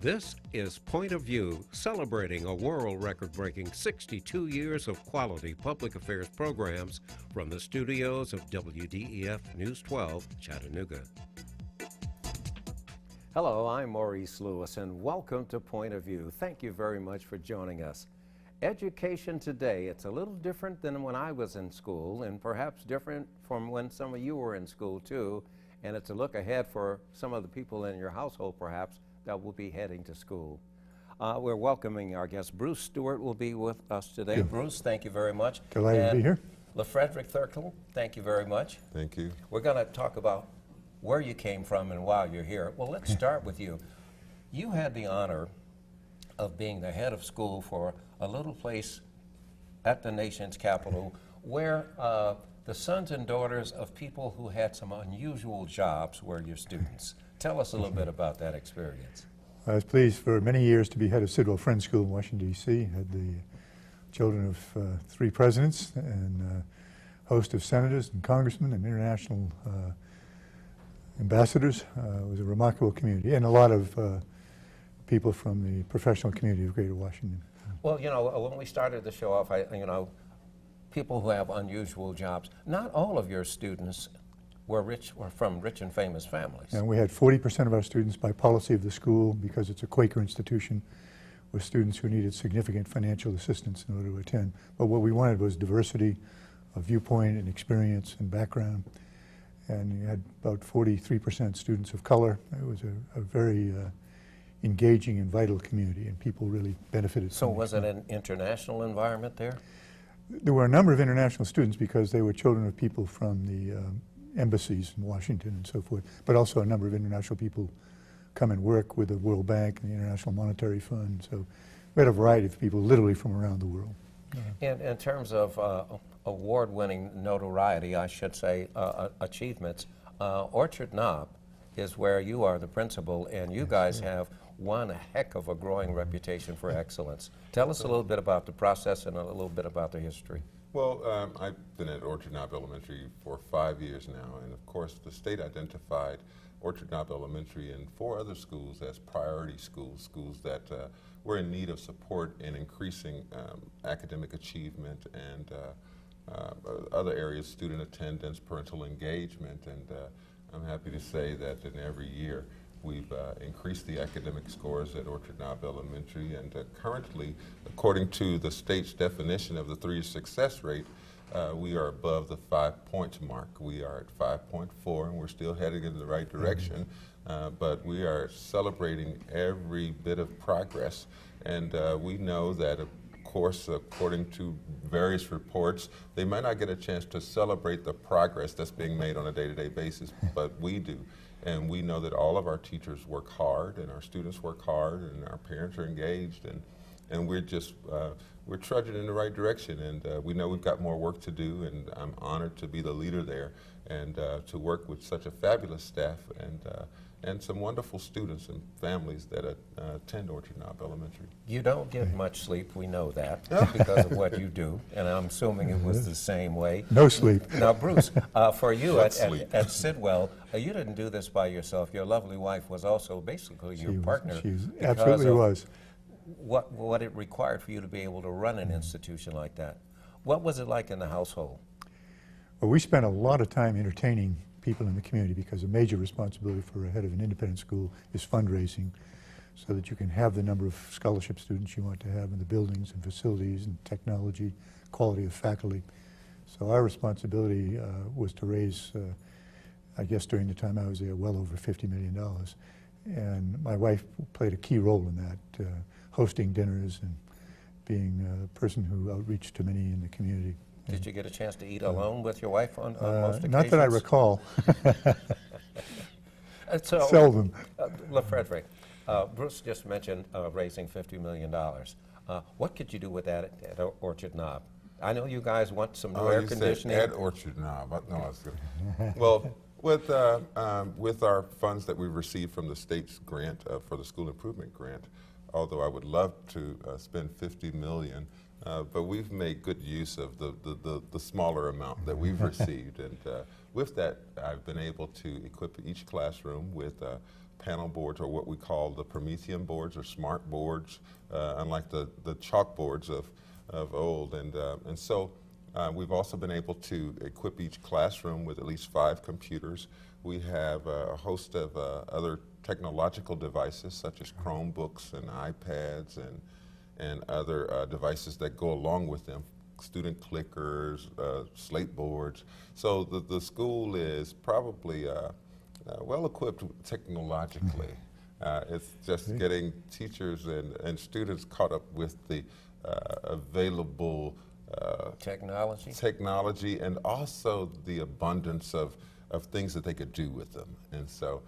This is Point of View, celebrating a world record-breaking 62 years of quality public affairs programs from the studios of WDEF News 12, Chattanooga. Hello, I'm Maurice Lewis, and welcome to Point of View. Thank you very much for joining us. Education today, it's a little different than when I was in school, and perhaps different from when some of you were in school too, and it's a look ahead for some of the people in your household perhaps that will be heading to school. We're welcoming our guest. Bruce Stewart will be with us today. Bruce, thank you very much. Delighted to be here. LaFrederick Thurkel, thank you very much. Thank you. We're going to talk about where you came from and why you're here. Well, let's start with you. You had the honor of being the head of school for a little place at the nation's capital where the sons and daughters of people who had some unusual jobs were your students. Tell us a little bit about that experience. I was pleased for many years to be head of Sidwell Friends School in Washington, D.C. Had the children of 3 presidents and a host of senators and congressmen and international ambassadors. It was a remarkable community and a lot of people from the professional community of Greater Washington. Well, you know, when we started the show off, people who have unusual jobs, not all of your students were from rich and famous families. And we had 40% of our students by policy of the school, because it's a Quaker institution, were students who needed significant financial assistance in order to attend. But what we wanted was diversity of viewpoint and experience and background. And you had about 43% students of color. It was a very engaging and vital community, and people really benefited. So was it an international environment there? There were a number of international students because they were children of people from the embassies in Washington and so forth, but also a number of international people come and work with the World Bank and the International Monetary Fund. So we had a variety of people literally from around the world. And in terms of award-winning notoriety, I should say, achievements, Orchard Knob is where you are the principal, and you guys have one heck of a growing reputation for excellence. Tell us a little bit about the process and a little bit about the history. Well, I've been at Orchard Knob Elementary for 5 years now, and of course the state identified Orchard Knob Elementary and 4 other schools as priority schools, schools that were in need of support in increasing academic achievement and other areas, student attendance, parental engagement, and I'm happy to say that in every year we've increased the academic scores at Orchard Knob Elementary, and currently, according to the state's definition of the 3-year success rate, we are above the 5-point mark. We are at 5.4, and we're still heading in the right direction, but we are celebrating every bit of progress, and we know that of course, according to various reports, they might not get a chance to celebrate the progress that's being made on a day-to-day basis, but we do. And we know that all of our teachers work hard, and our students work hard, and our parents are engaged, and we're just, we're trudging in the right direction, and we know we've got more work to do, and I'm honored to be the leader there, and to work with such a fabulous staff, and some wonderful students and families that attend Orchard Knob Elementary. You don't get much sleep, we know that, because of what you do, and I'm assuming it was the same way. No sleep. Now, Bruce, for you at Sidwell, you didn't do this by yourself. Your lovely wife was also basically your partner. She absolutely was. What it required for you to be able to run an institution like that. What was it like in the household? Well, we spent a lot of time entertaining people in the community, because a major responsibility for a head of an independent school is fundraising, so that you can have the number of scholarship students you want to have in the buildings and facilities and technology, quality of faculty. So our responsibility was to raise, I guess during the time I was there, well over $50 million. And my wife played a key role in that, hosting dinners and being a person who outreached to many in the community. Did you get a chance to eat alone with your wife on most occasions? Not that I recall. So, seldom. LaFrederick, Bruce just mentioned raising $50 million. What could you do with that at Orchard Knob? I know you guys want some new air conditioning. At Orchard Knob. No, I was good. Well, with our funds that we received from the state's grant for the school improvement grant, although I would love to spend $50 million, but we've made good use of the smaller amount that we've received, and with that I've been able to equip each classroom with panel boards, or what we call the Promethean boards or smart boards, unlike the chalkboards of old. And so we've also been able to equip each classroom with at least 5 computers. We have a host of other technological devices such as Chromebooks and iPads and other devices that go along with them, student clickers, slate boards. So the school is probably well equipped technologically. It's just getting teachers and students caught up with the available technology and also the abundance of things that they could do with them. And so,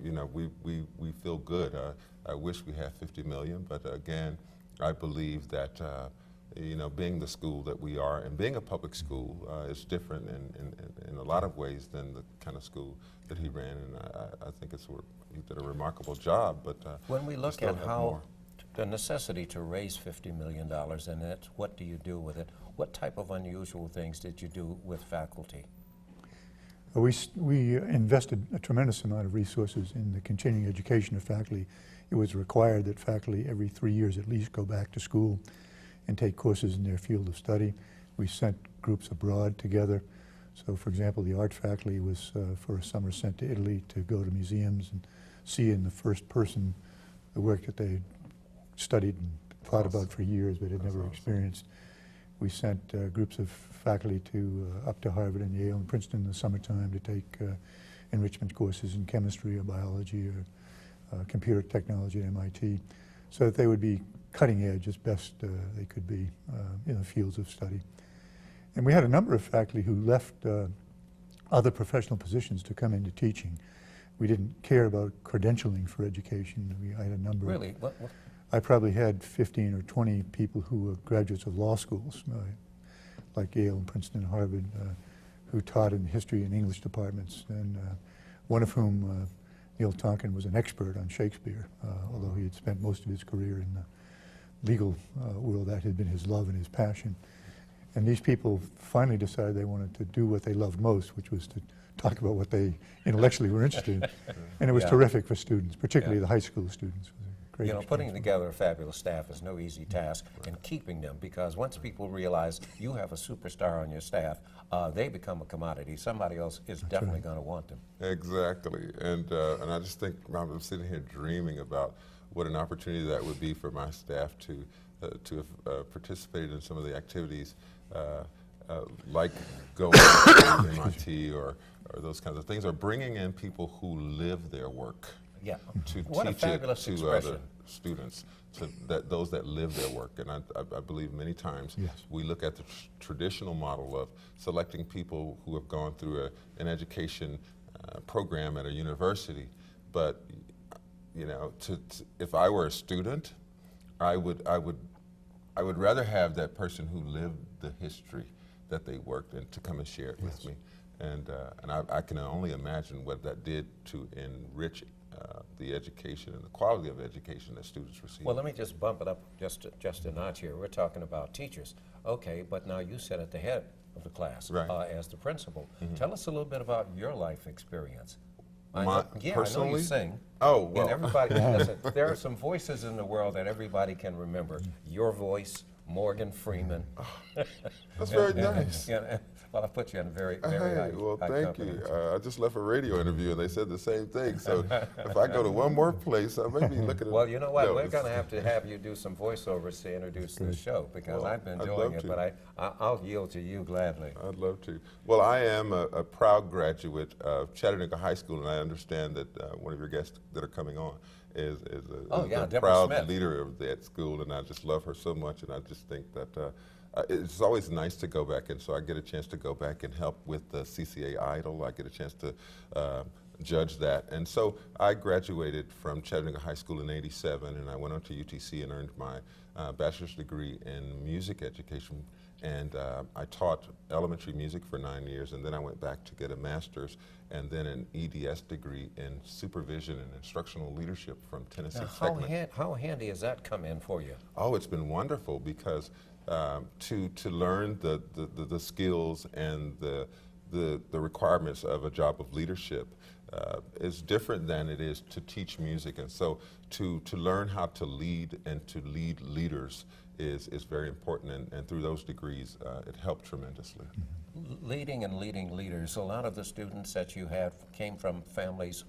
you know, we feel good. I wish we had 50 million, but again, I believe that you know, being the school that we are and being a public school is different in a lot of ways than the kind of school that he ran. And I think he did a remarkable job. But when we look at how the necessity to raise $50 million, and it's what do you do with it? What type of unusual things did you do with faculty? We invested a tremendous amount of resources in the continuing education of faculty. It was required that faculty every 3 years at least go back to school and take courses in their field of study. We sent groups abroad together. So for example, the art faculty was for a summer sent to Italy to go to museums and see in the first person the work that they studied and thought about for years but had never experienced. We sent groups of faculty up to Harvard and Yale and Princeton in the summertime to take enrichment courses in chemistry or biology or computer technology at MIT, so that they would be cutting edge as best they could be in the fields of study. And we had a number of faculty who left other professional positions to come into teaching. We didn't care about credentialing for education. I had a number. Really? What? I probably had 15 or 20 people who were graduates of law schools, like Yale and Princeton and Harvard, who taught in history and English departments, and one of whom, Neil Tonkin, was an expert on Shakespeare, although he had spent most of his career in the legal world. That had been his love and his passion. And these people finally decided they wanted to do what they loved most, which was to talk about what they intellectually were interested in. And it was terrific for students, particularly the high school students. It was a great experience. Putting together a fabulous staff is no easy task, and keeping them, because once people realize you have a superstar on your staff, they become a commodity. Somebody else is definitely going to want them. Exactly. And I just think I'm sitting here dreaming about what an opportunity that would be for my staff to have participated in some of the activities like going to MIT or those kinds of things, or bringing in people who live their work to What teach it to other students, those that live their work. And I believe many times we look at the traditional model of selecting people who have gone through an education program at a university, but you know, if I were a student, I would rather have that person who lived the history that they worked in to come and share it with me. And I can only imagine what that did to enrich the education and the quality of education that students receive. Well, let me just bump it up just a notch here. We're talking about teachers. Okay, but now you sit at the head of the class as the principal. Tell us a little bit about your life experience. I know you sing. Oh, well. And everybody, listen, there are some voices in the world that everybody can remember. Your voice, Morgan Freeman. That's very nice. Well, I put you in a very high well, high thank company. you. I just left a radio interview and they said the same thing. So if I go to one more place, I may be looking at. Well, you know what? We're going to have you do some voiceovers to introduce this show, because I've been enjoying it, but I'll yield to you gladly. I'd love to. Well, I am a proud graduate of Chattanooga High School, and I understand that one of your guests that are coming on is a proud leader of that school, and I just love her so much, and I just think that it's always nice to go back, and so I get a chance to go back and help with the CCA Idol. I get a chance to judge that. And so I graduated from Chattanooga High School in '87, and I went on to UTC and earned my bachelor's degree in music education. And I taught elementary music for 9 years, and then I went back to get a master's and then an EDS degree in supervision and instructional leadership from Tennessee Tech. How handy has that come in for you? Oh, it's been wonderful, because to learn the skills and the requirements of a job of leadership, is different than it is to teach music. And so to learn how to lead and to lead leaders is very important, and through those degrees, it helped tremendously. Leading and leading leaders, a lot of the students that you had came from families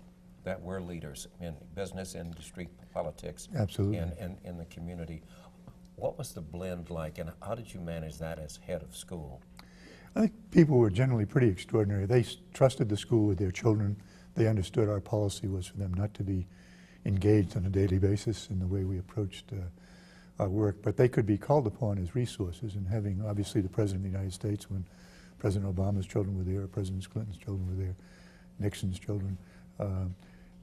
that were leaders in business, industry, politics, Absolutely. and in the community. What was the blend like, and how did you manage that as head of school? I think people were generally pretty extraordinary. They trusted the school with their children. They understood our policy was for them not to be engaged on a daily basis in the way we approached our work, but they could be called upon as resources, and having obviously the President of the United States, when President Obama's children were there, President Clinton's children were there, Nixon's children,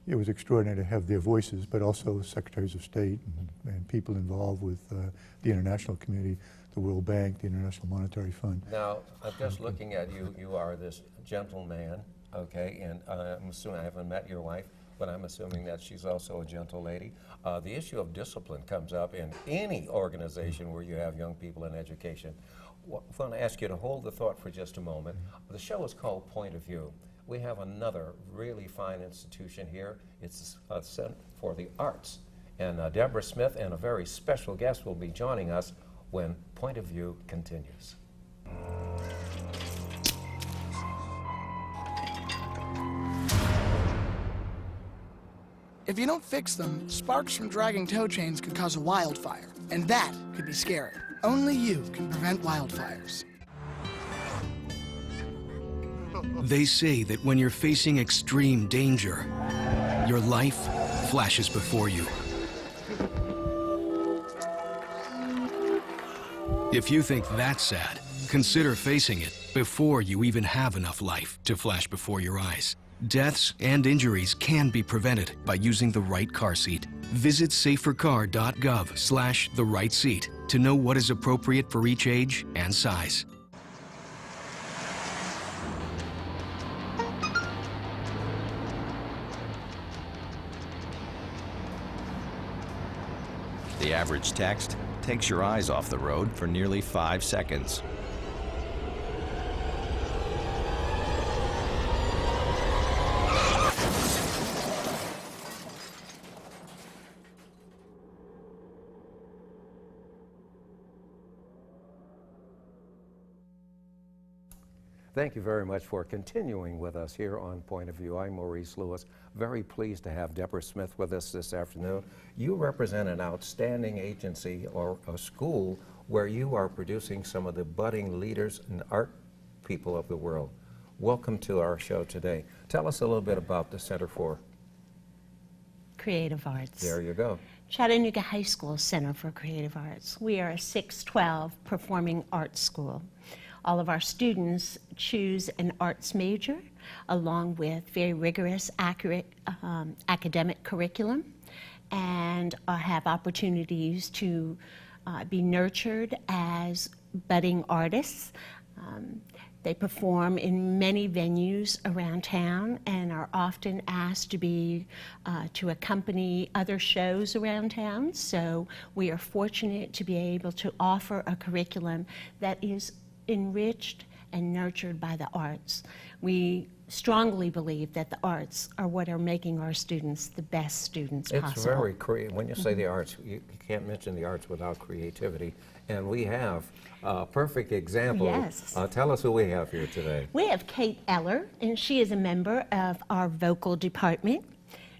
it was extraordinary to have their voices, but also secretaries of state and people involved with the international community, the World Bank, the International Monetary Fund. Now, I'm just looking at you. You are this gentleman, okay, and I'm assuming, I haven't met your wife, but I'm assuming that she's also a gentle lady. The issue of discipline comes up in any organization where you have young people in education. I'm going to ask you to hold the thought for just a moment. The show is called Point of View. We have another really fine institution here. It's a Center for the Arts. And Deborah Smith and a very special guest will be joining us when Point of View continues. If you don't fix them, sparks from dragging tow chains could cause a wildfire, and that could be scary. Only you can prevent wildfires. They say that when you're facing extreme danger, your life flashes before you. If you think that's sad, consider facing it before you even have enough life to flash before your eyes. Deaths and injuries can be prevented by using the right car seat. Visit safercar.gov/therightseat to know what is appropriate for each age and size. The average text takes your eyes off the road for nearly 5 seconds. Thank you very much for continuing with us here on Point of View. I'm Maurice Lewis. Very pleased to have Deborah Smith with us this afternoon. You represent an outstanding agency or a school where you are producing some of the budding leaders and art people of the world. Welcome to our show today. Tell us a little bit about the Center for Creative Arts. There you go. Chattanooga High School Center for Creative Arts. We are a 612 performing arts school. All of our students choose an arts major along with very rigorous, accurate academic curriculum, and have opportunities to be nurtured as budding artists. They perform in many venues around town and are often asked to accompany other shows around town. So we are fortunate to be able to offer a curriculum that is enriched and nurtured by the arts. We strongly believe that the arts are what are making our students the best students possible. It's very creative. When you say the arts, you can't mention the arts without creativity. And we have a perfect example. Yes. Tell us who we have here today. We have Kate Eller, and she is a member of our vocal department.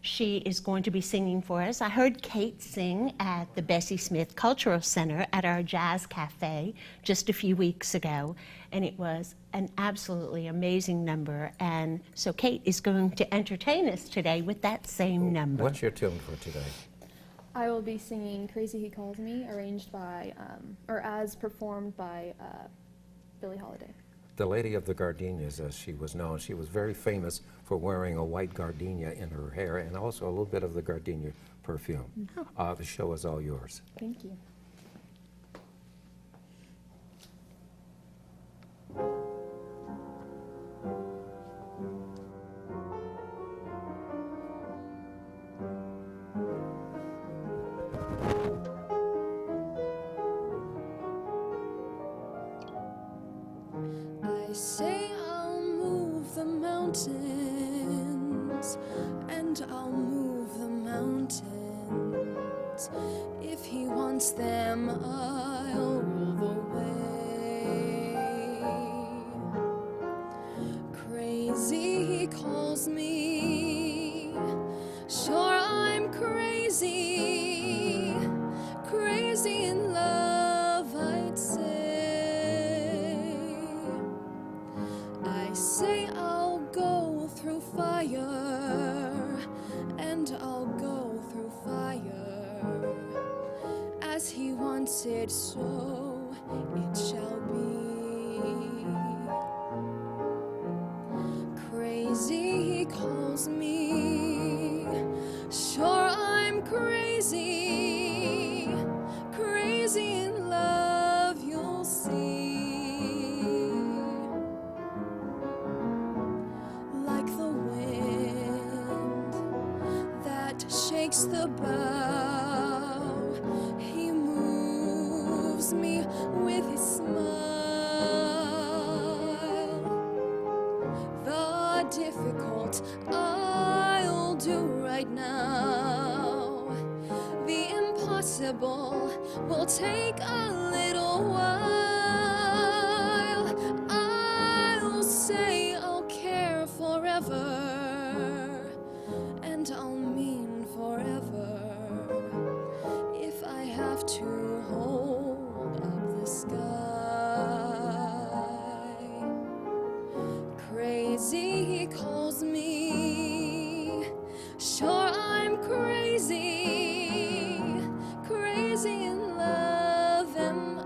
She is going to be singing for us. I heard Kate sing at the Bessie Smith Cultural Center at our Jazz Cafe just a few weeks ago, and it was an absolutely amazing number. And so Kate is going to entertain us today with that same number. What's your tune for today? I will be singing Crazy He Calls Me, arranged by, or as performed by Billie Holiday. The Lady of the Gardenias, as she was known. She was very famous for wearing a white gardenia in her hair and also a little bit of the gardenia perfume. The show is all yours. Thank you. I say I'll move the mountain, hills, and I'll move the mountains. If he wants them, I'll rule the way. Crazy, he calls me. Sure, I'm crazy, crazy in love, I'd say. I say I'll go through fire, and I'll go through fire. As he wants it, so it shall be. Crazy, he calls me. Sure, I'm crazy, crazy in love, you'll see. Like the wind that shakes the bough, he moves me with his smile. The difficult I'll do right now. The impossible will take a little while. I'll say I'll care forever, and I'll mean forever. If I have to hold up the sky. Crazy, he calls me. Sure, I'm crazy, crazy in love am I.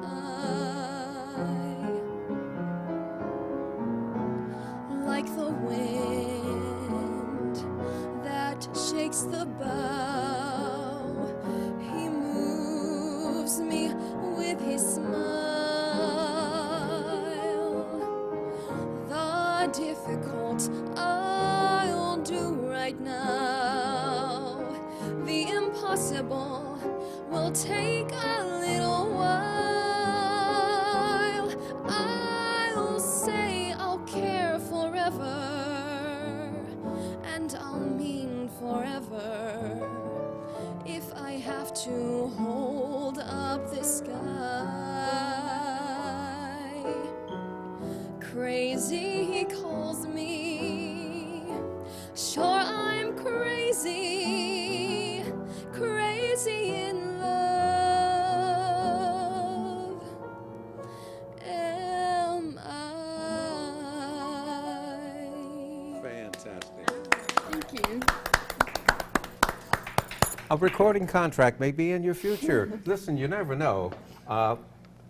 Like the wind that shakes the bough, he moves me with his smile. The difficult I'll do right now. The impossible will take a little while. I'll say I'll care forever, and I'll mean forever. If I have to hold up the sky. Crazy, he calls me. Sure, I'm crazy, crazy in love am I. Fantastic. Thank you. A recording contract may be in your future. Listen, you never know.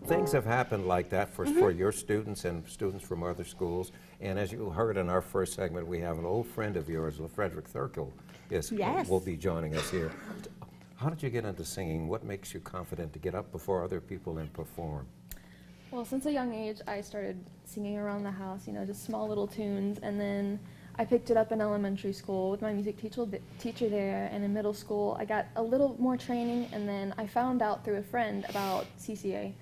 Things have happened like that for your students and students from other schools. And as you heard in our first segment, we have an old friend of yours, Frederick Thurkel, Yes. will be joining us here. How did you get into singing? What makes you confident to get up before other people and perform? Well, since a young age, I started singing around the house, just small little tunes, and then I picked it up in elementary school with my music teacher there, and in middle school, I got a little more training, and then I found out through a friend about CCA,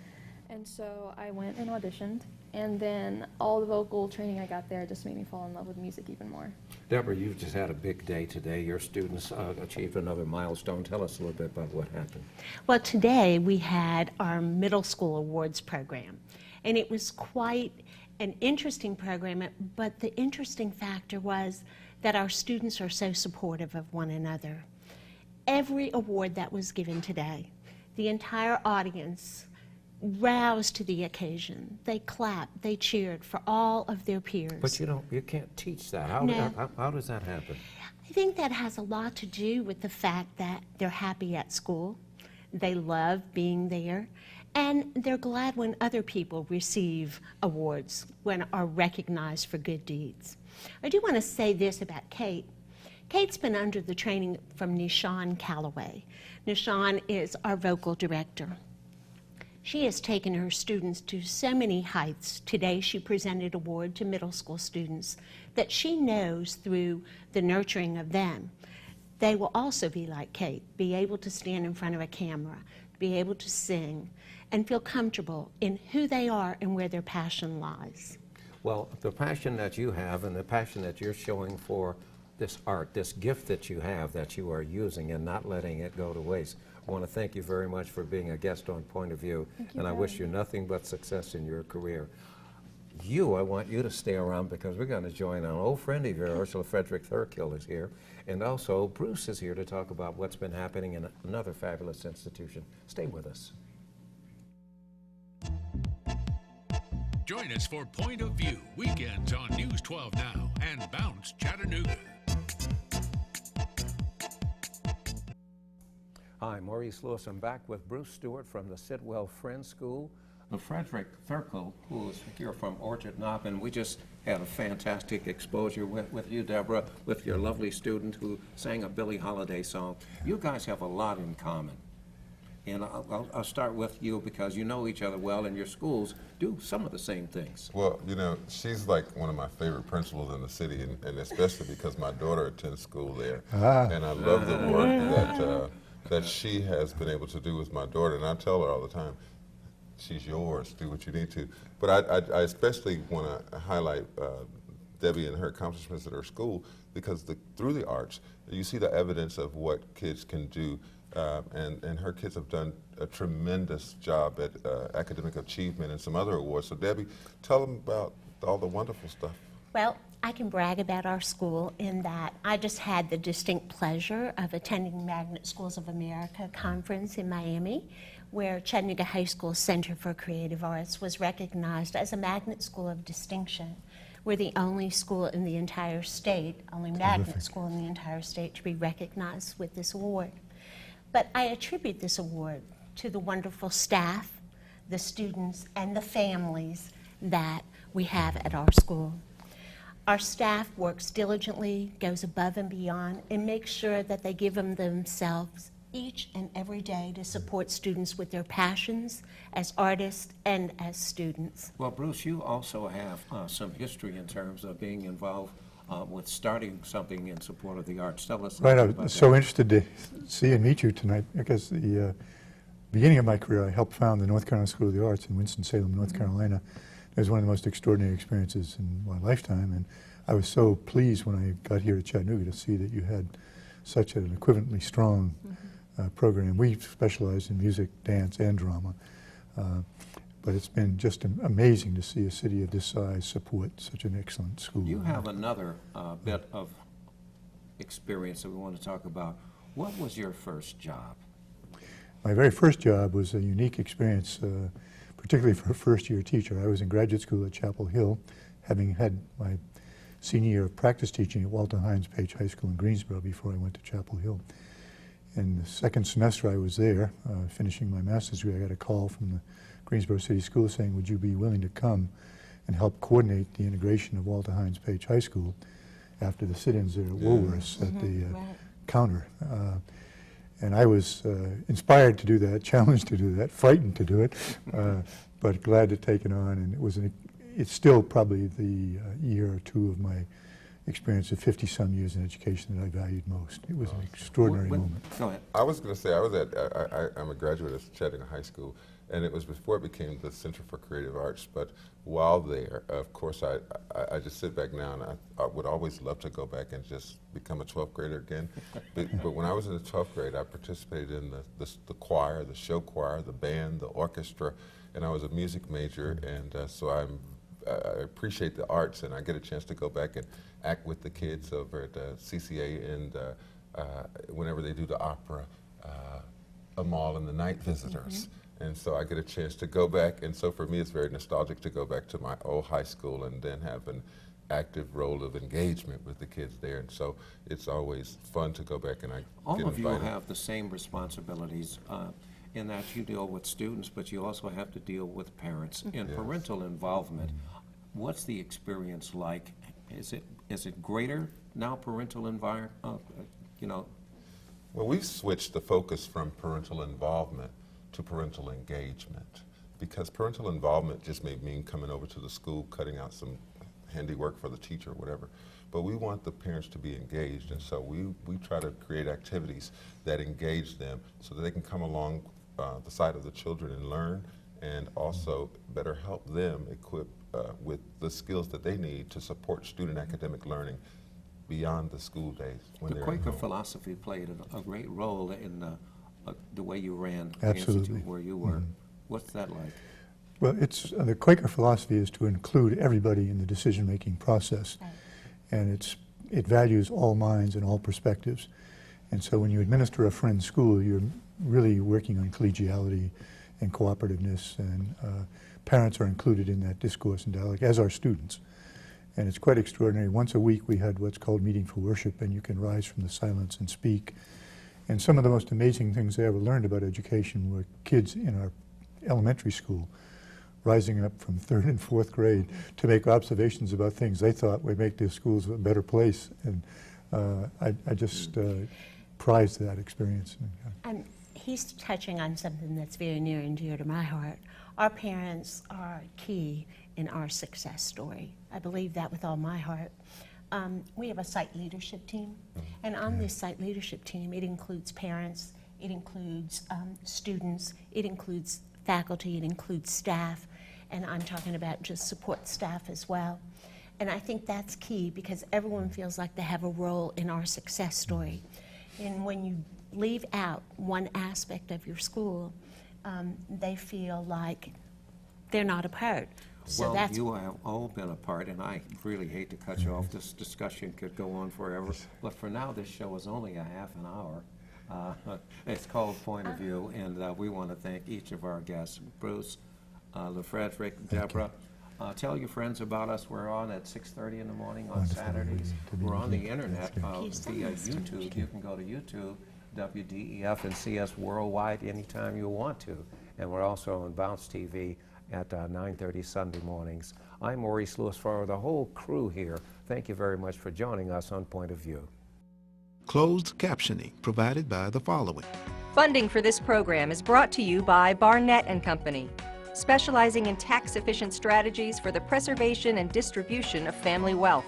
and so I went and auditioned, and then all the vocal training I got there just made me fall in love with music even more. Deborah, you've just had a big day today. Your students achieved another milestone. Tell us a little bit about what happened. Well, today we had our middle school awards program, and it was quite an interesting program, but the interesting factor was that our students are so supportive of one another. Every award that was given today, the entire audience roused to the occasion. They clapped, they cheered for all of their peers. But you can't teach that. No. How does that happen? I think that has a lot to do with the fact that they're happy at school, they love being there, and they're glad when other people receive awards, when are recognized for good deeds. I do want to say this about Kate. Kate's been under the training from Nishan Calloway. Nishan is our vocal director. She has taken her students to so many heights. Today she presented an award to middle school students that she knows through the nurturing of them. They will also be like Kate, be able to stand in front of a camera, be able to sing, and feel comfortable in who they are and where their passion lies. Well, the passion that you have and the passion that you're showing for this art, this gift that you have that you are using and not letting it go to waste. I want to thank you very much for being a guest on Point of View, and I wish you nothing but success in your career. I want you to stay around because we're going to join an old friend of yours, Ursula Frederick Thurkill is here, and also Bruce is here to talk about what's been happening in another fabulous institution. Stay with us. Join us for Point of View, weekends on News 12 Now and Bounce Chattanooga. Hi, Maurice Lewis. I'm back with Bruce Stewart from the Sidwell Friends School. Frederick Thurkill, who is here from Orchard Knob, and we just had a fantastic exposure with you, Deborah, with your lovely student who sang a Billie Holiday song. You guys have a lot in common. And I'll start with you because you know each other well, and your schools do some of the same things. Well, you know, she's like one of my favorite principals in the city, and especially because my daughter attends school there. And I love the work that she has been able to do with my daughter. And I tell her all the time, she's yours, do what you need to. But I especially want to highlight Debbie and her accomplishments at her school because through the arts, you see the evidence of what kids can do. And her kids have done a tremendous job at academic achievement and some other awards. So Debbie, tell them about all the wonderful stuff. Well, I can brag about our school in that I just had the distinct pleasure of attending Magnet Schools of America conference in Miami, where Chattanooga High School Center for Creative Arts was recognized as a magnet school of distinction. We're the only school in the entire state, only magnet school in the entire state to be recognized with this award. But I attribute this award to the wonderful staff, the students, and the families that we have at our school. Our staff works diligently, goes above and beyond, and makes sure that they give them themselves each and every day to support students with their passions as artists and as students. Well, Bruce, you also have some history in terms of being involved with starting something in support of the arts. Tell us Right, I about was that. so interested to see and meet you tonight because the beginning of my career, I helped found the North Carolina School of the Arts in Winston-Salem, North Carolina. It was one of the most extraordinary experiences in my lifetime, and I was so pleased when I got here to Chattanooga to see that you had such an equivalently strong program. We specialize in music, dance, and drama, but it's been just amazing to see a city of this size support such an excellent school. You have another bit of experience that we want to talk about. What was your first job? My very first job was a unique experience, particularly for a first-year teacher. I was in graduate school at Chapel Hill, having had my senior year of practice teaching at Walter Hines Page High School in Greensboro before I went to Chapel Hill. In the second semester I was there, finishing my master's degree, I got a call from the Greensboro City School saying, would you be willing to come and help coordinate the integration of Walter Hines Page High School after the sit-ins there at Woolworths at the counter. And I was inspired to do that, challenged to do that, frightened to do it, but glad to take it on. And it's still probably the year or two of my experience of 50-some years in education that I valued most. It was an extraordinary moment. Go ahead. I was going to say, I'm a graduate of Chattanooga High School, and it was before it became the Center for Creative Arts. But while there, of course, I just sit back now, and I would always love to go back and just become a 12th grader again. But when I was in the 12th grade, I participated in the choir, the show choir, the band, the orchestra, and I was a music major, and so I appreciate the arts, and I get a chance to go back and act with the kids over at CCA, and whenever they do the opera, Amal and the Night Visitors. And so I get a chance to go back, and so for me it's very nostalgic to go back to my old high school and then have an active role of engagement with the kids there. And so it's always fun to go back, and I All get of you invited. have the same responsibilities in that you deal with students, but you also have to deal with parents. In Yes. parental involvement, what's the experience like? Is it greater now, parental environment, Well, we've switched the focus from parental involvement to parental engagement, because parental involvement just may mean coming over to the school, cutting out some handiwork for the teacher or whatever. But we want the parents to be engaged, and so we try to create activities that engage them so that they can come along the side of the children and learn, and also better help them equip with the skills that they need to support student academic learning beyond the school days. When The they're Quaker home. philosophy played a great role in the way you ran the Absolutely. institute where you were. What's that like? Well, it's the Quaker philosophy is to include everybody in the decision-making process, and it values all minds and all perspectives. And so when you administer a friend's school, you're really working on collegiality and cooperativeness, and parents are included in that discourse and dialogue, as are students. And it's quite extraordinary. Once a week we had what's called Meeting for Worship, and you can rise from the silence and speak. And some of the most amazing things I ever learned about education were kids in our elementary school rising up from 3rd and 4th grade to make observations about things they thought would make their schools a better place. And I just prized that experience. And he's touching on something that's very near and dear to my heart. Our parents are key in our success story. I believe that with all my heart. We have a site leadership team, and on this site leadership team, it includes parents, it includes students, it includes faculty, it includes staff, and I'm talking about just support staff as well. And I think that's key because everyone feels like they have a role in our success story. And when you leave out one aspect of your school, they feel like they're not a part. So Well, that's you have all been a part, and I really hate to cut you off. This discussion could go on forever. But for now, this show is only a half an hour. It's called Point of View, and we want to thank each of our guests. Bruce, LeFrederick, Deborah. Tell your friends about us. We're on at 6:30 in the morning on Saturdays. We're on the internet via YouTube. You can go to YouTube, WDEF, and see us worldwide anytime you want to. And we're also on Bounce TV at 9:30 Sunday mornings. I'm Maurice Lewis for the whole crew here. Thank you very much for joining us on Point of View. Closed captioning provided by the following. Funding for this program is brought to you by Barnett & Company, specializing in tax-efficient strategies for the preservation and distribution of family wealth,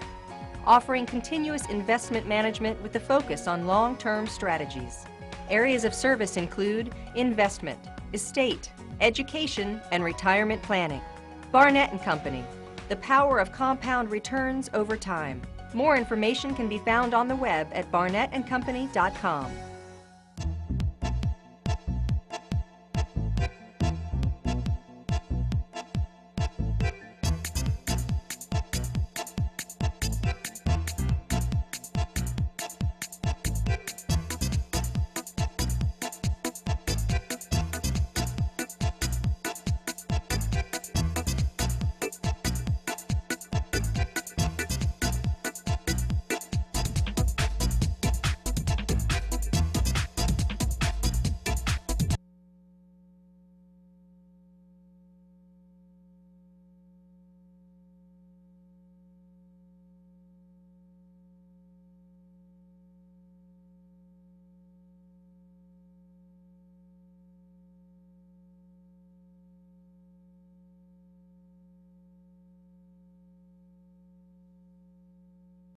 offering continuous investment management with a focus on long-term strategies. Areas of service include investment, estate, education, and retirement planning. Barnett & Company, the power of compound returns over time. More information can be found on the web at barnettandcompany.com.